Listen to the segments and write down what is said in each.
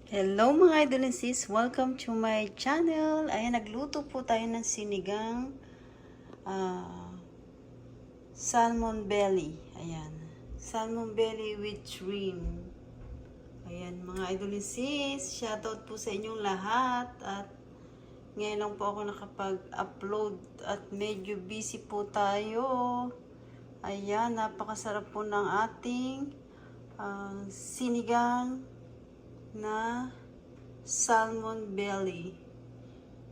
Hello mga idol and sis, welcome to my channel. Ayan, nagluto po tayo ng sinigang ah, salmon belly. Ayan, salmon belly with shrimp. Ayan mga idol and sis, shoutout po sa inyong lahat. At ngayon lang po ako nakapag-upload at medyo busy po tayo. Ayan, napakasarap po ng ating sinigang na salmon belly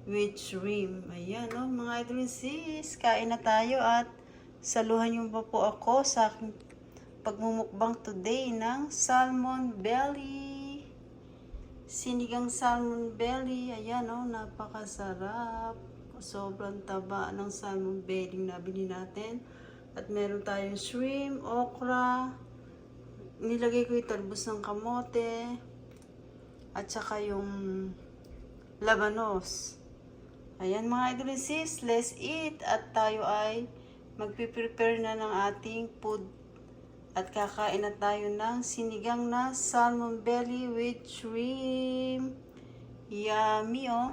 with shrimp. Ayan, oh, mga idol and sis, kain na tayo at saluhan niyo pa po ako sa aking pagmumukbang today ng salmon belly. Sinigang salmon belly. Ayan, oh, napakasarap. Sobrang taba ng salmon belly na binili natin. At meron tayong shrimp, okra. Nilagay ko yung talbos ng kamote. At saka yung labanos. Ayan mga idol and sis, let's eat. At tayo ay magpiprepare na ng ating food. At kakain na tayo ng sinigang na salmon belly with shrimp. Yummy oh.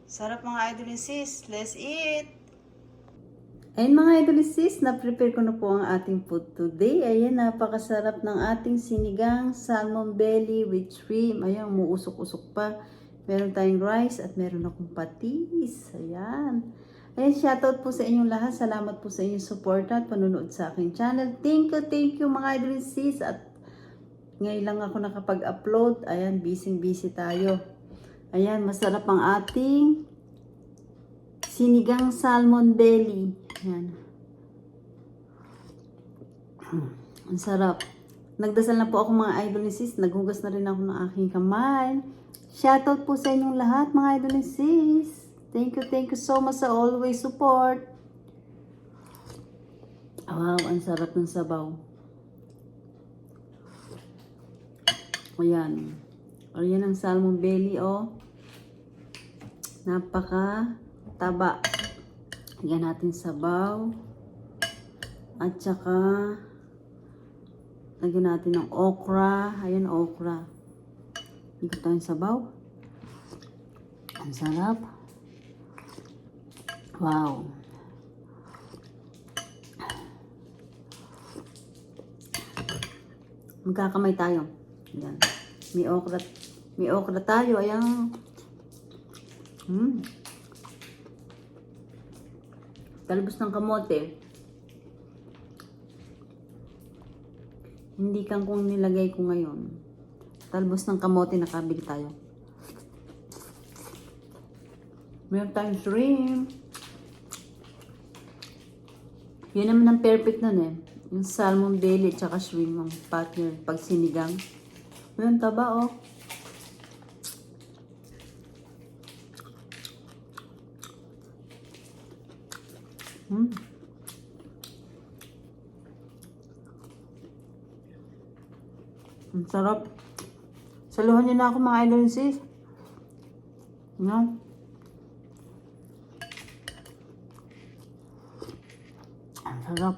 Sarap mga idol and sis, let's eat. Ayun mga idol and sis, na-prepare ko na po ang ating food today. Ayan, napakasarap ng ating sinigang salmon belly with shrimp. Ayan, umuusok-usok pa. Meron tayong rice at meron akong patis. Ayan. Ayan, shoutout po sa inyong lahat. Salamat po sa inyong support at panunood sa aking channel. Thank you mga idol and sis. At ngayon lang ako nakapag-upload. Ayan, busy tayo. Ayan, masarap ang ating sinigang salmon belly. Ayan. Ang sarap. Nagdasal na po ako mga idol and sis. Naghugas na rin ako ng aking kamay. Shoutout po sa inyong lahat mga idol and sis. Thank you so much sa always support. Wow, ang sarap ng sabaw. Ayan. Ayan ang salmon belly, oh. Napaka taba. Lagyan natin sabaw. At saka lagyan natin ng okra. Ayan, okra. Ikot tayong sabaw. Ang sarap. Wow. Magkakamay tayo. Ayan. May okra tayo. Ayan. Talbos ng kamote. Hindi kangkong nilagay ko ngayon. Talbos ng kamote, nakabili tayo. Meron tayong shrimp. Yun naman ang perfect nun eh. Yung salmon belly at saka shrimp ang partner pag sinigang. Yun, taba oh. Ang sarap. Saluhan niyo na ako mga idol and sis. No? Ang sarap.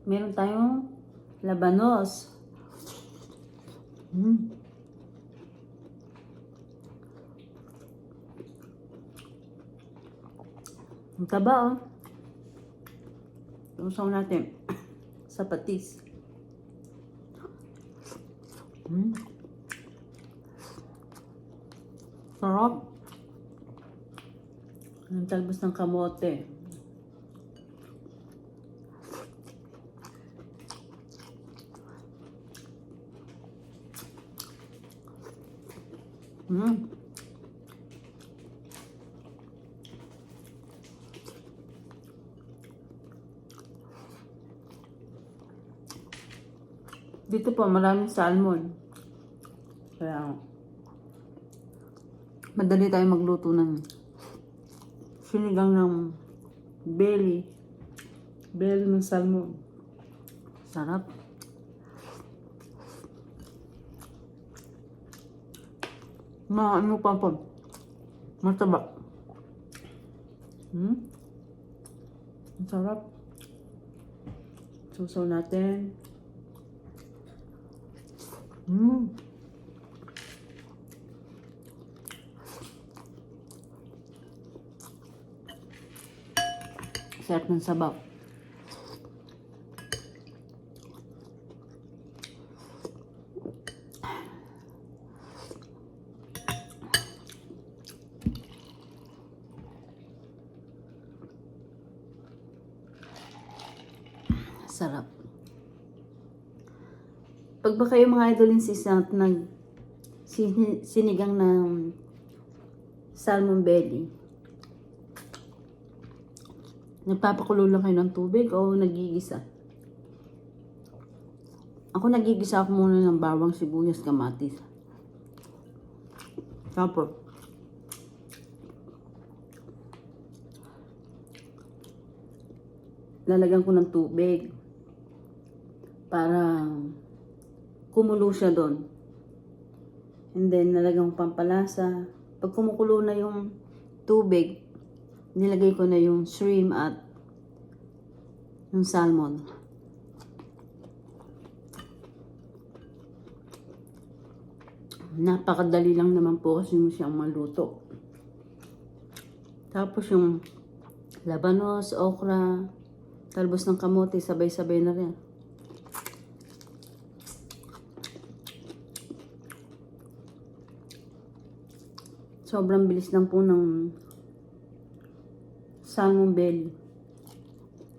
Meron tayong labanos. Ang taba oh. Tusaw natin sa patis. Sarap. Ang talbos ng kamote. Dito po maraming salmon. Kaya madali tayo magluto ng sinigang ng belly ng salmon. Sarap. Ano pa po? Mataba. Ang sarap. Susaw natin. Sarap ng sabaw. Sarap. Pag ba kayo mga idol sis nag sinigang ng salmon belly, nagpapakulo lang kayo ng tubig o nagigisa? Ako nagigisa ako muna ng bawang, sibuyas, kamatis. Tapos lalagyan ko ng tubig para kumulo siya doon. And then, nalagyan ko pampalasa. Pag kumukulo na yung tubig, nilagay ko na yung shrimp at yung salmon. Napakadali lang naman po kasi mo siyang maluto. Tapos yung labanos, okra, talbos ng kamote, sabay-sabay na rin. Sobrang bilis lang po ng salmon belly.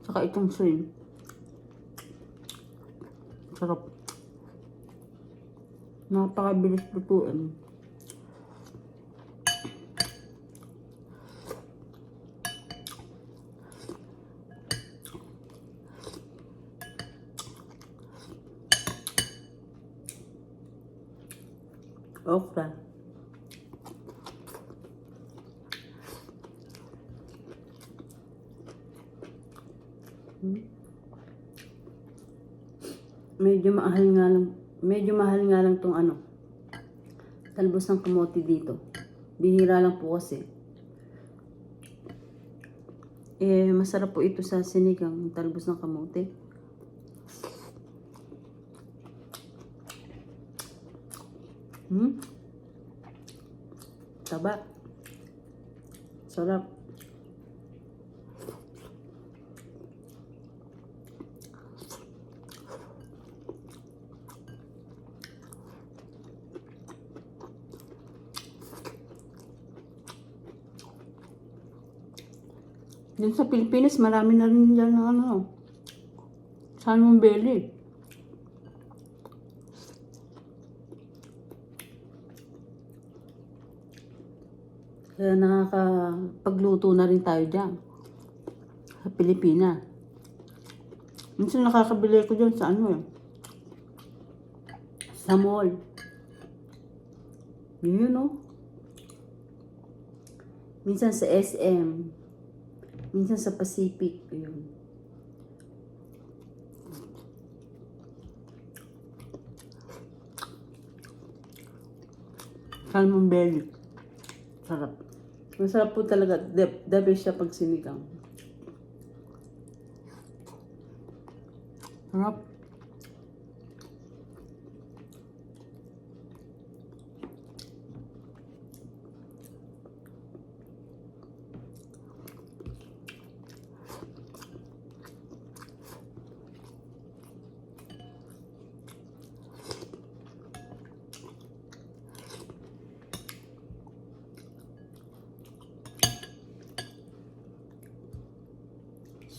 Saka itong shrimp. Sarap. Napakabilis lutuin. Okra. Medyo mahal nga lang tong talbos ng kamote dito. Bihira lang po kasi. Masarap po ito sa sinigang, talbos ng kamote. Taba. Sarap. Dun sa Pilipinas, marami na rin dyan ng salmon belly. Kaya nakakapagluto na rin tayo dyan sa Pilipinas. Minsan nakakabili ko dyan sa sa mall. Yun, no? Minsan sa SM. Minsan sa Pacific. Ayun. Salmon belly. Sarap. Masarap po talaga. The best siya pag sinigang. Sarap.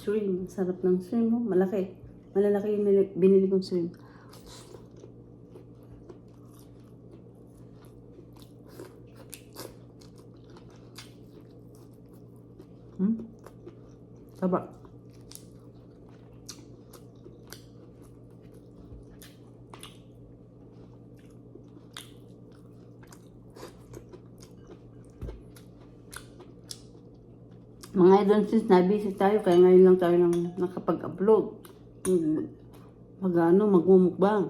Shrimp. Sarap ng shrimp, oh. Malaki. Malalaki yung binili kong shrimp. Taba. Mga idol sis, na-busy tayo kaya ngayon lang tayo nakapag-upload. Magmumukbang.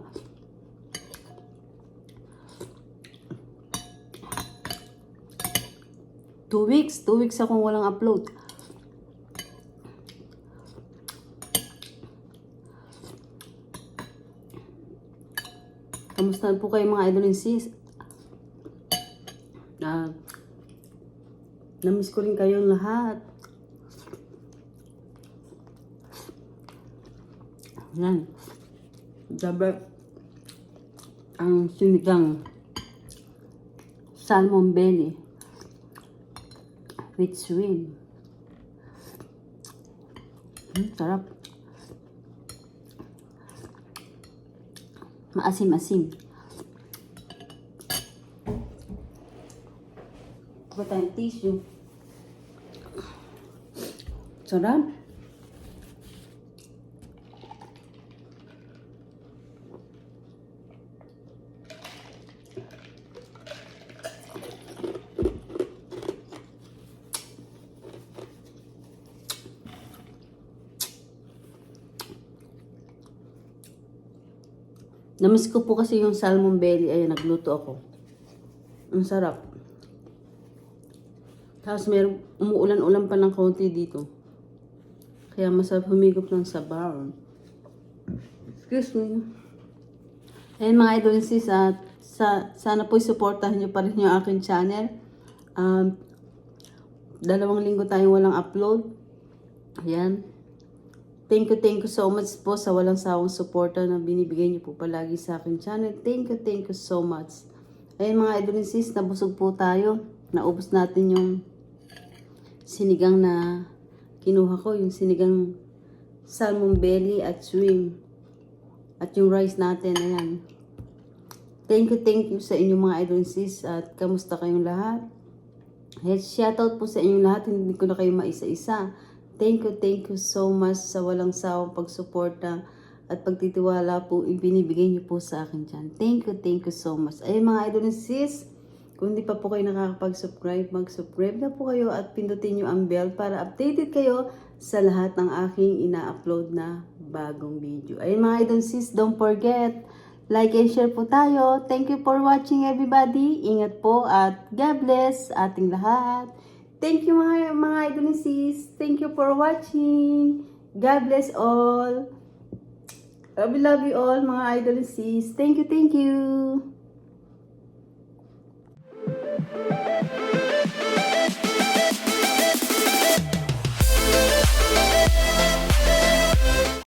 Two weeks akong walang upload. Kamusta po kayo mga idol and sis? Namiss ko rin kayong lahat. Yan. Dapat ang sinigang salmon belly with shrimp. Sarap. Maasim-asim. Kuha tayong tissue. Sarap. Namiss ko po kasi yung salmon belly. Ayan, nagluto ako. Ang sarap. Tapos umuulan-ulan pa ng konti dito. Kaya masarap humigop ng sabaw. Excuse me. Ayan mga idol and sis, sana po supportahan nyo pa rin yung aking channel. 2 linggo tayong walang upload. Ayan. Thank you so much po sa walang sawang suporta na binibigay niyo po palagi sa akin channel. Thank you so much. Ayun mga idol and sis, nabusog po tayo. Naubos natin yung sinigang na kinuha ko, yung sinigang salmon belly at shrimp. At yung rice natin, ayan. Thank you sa inyong mga idol and sis. At kamusta kayong lahat? Shoutout po sa inyong lahat, hindi ko na kayo maisa-isa. Thank you so much sa walang sawang pagsuporta at pagtitiwala po ibinibigay niyo po sa akin dyan. Thank you so much. Ay mga idol and sis, kung hindi pa po kayo nakakapag-subscribe, mag-subscribe na po kayo at pindutin niyo ang bell para updated kayo sa lahat ng aking ina-upload na bagong video. Ay mga idol and sis, don't forget, like and share po tayo. Thank you for watching everybody. Ingat po at God bless ating lahat. Thank you mga idol and sis. Thank you for watching. God bless all. I love you all mga idol and sis. Thank you.